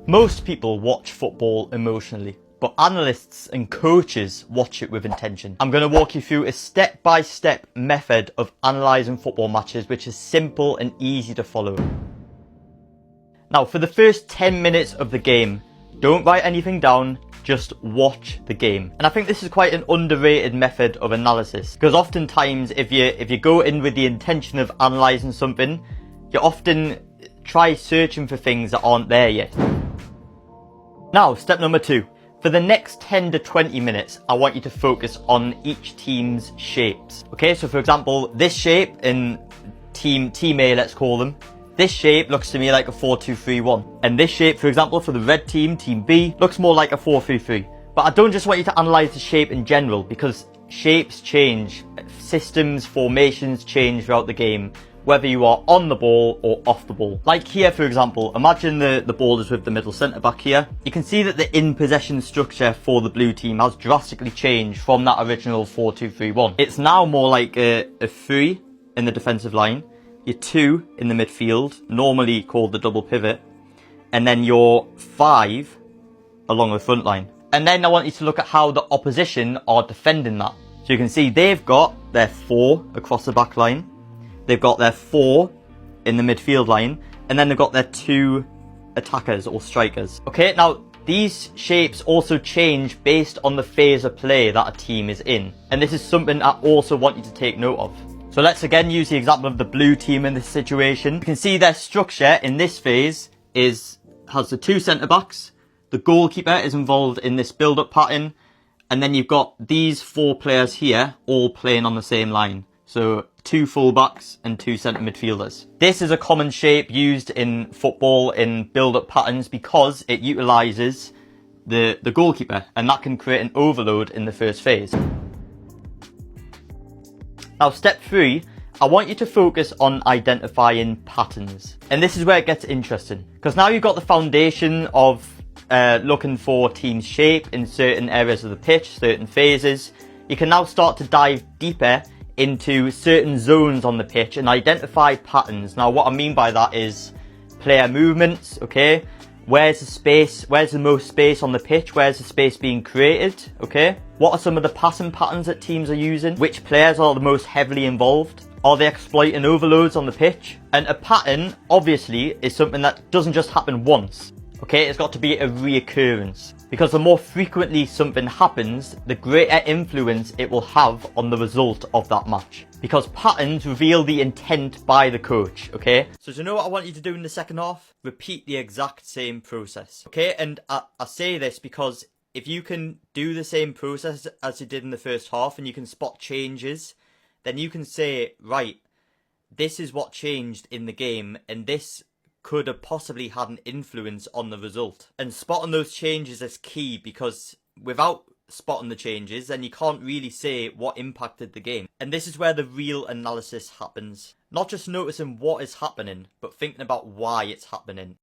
Most people watch football emotionally, but analysts and coaches watch it with intention. I'm going to walk you through a step-by-step method of analysing football matches, which is simple and easy to follow. Now, for the first 10 minutes of the game, don't write anything down, just watch the game. And I think this is quite an underrated method of analysis, because oftentimes if you go in with the intention of analysing something, you often try searching for things that aren't there yet. Now, step number 2. For the next 10 to 20 minutes, I want you to focus on each team's shapes. Okay, so for example, this shape in Team A, let's call them, this shape looks to me like a 4-2-3-1. And this shape, for example, for the red team, Team B, looks more like a 4-3-3. But I don't just want you to analyse the shape in general, because shapes change, systems, formations change throughout the game, whether you are on the ball or off the ball. Like here, for example, imagine the ball is with the middle centre back here. You can see that the in-possession structure for the blue team has drastically changed from that original 4-2-3-1. It's now more like a 3 in the defensive line, your 2 in the midfield, normally called the double pivot, and then your 5 along the front line. And then I want you to look at how the opposition are defending that. So you can see they've got their 4 across the back line, they've got their 4 in the midfield line, and then they've got their 2 attackers or strikers. Okay, now these shapes also change based on the phase of play that a team is in. And this is something I also want you to take note of. So let's again use the example of the blue team in this situation. You can see their structure in this phase has the 2 centre backs, the goalkeeper is involved in this build-up pattern, and then you've got these 4 players here all playing on the same line. So 2 full-backs and 2 centre midfielders. This is a common shape used in football in build-up patterns because it utilises the goalkeeper, and that can create an overload in the first phase. Now, step 3, I want you to focus on identifying patterns. And this is where it gets interesting, because now you've got the foundation of looking for team shape in certain areas of the pitch, certain phases. You can now start to dive deeper into certain zones on the pitch and identify patterns. Now, what I mean by that is player movements, okay? Where's the space? Where's the most space on the pitch? Where's the space being created? Okay. What are some of the passing patterns that teams are using? Which players are the most heavily involved? Are they exploiting overloads on the pitch? And a pattern, obviously, is something that doesn't just happen once. Okay, it's got to be a reoccurrence. Because the more frequently something happens, the greater influence it will have on the result of that match. Because patterns reveal the intent by the coach, okay? So do you know what I want you to do in the second half? Repeat the exact same process, okay? And I say this because if you can do the same process as you did in the first half and you can spot changes, then you can say, right, this is what changed in the game, and this could have possibly had an influence on the result. And spotting those changes is key, because without spotting the changes, then you can't really say what impacted the game. And this is where the real analysis happens. Not just noticing what is happening, but thinking about why it's happening.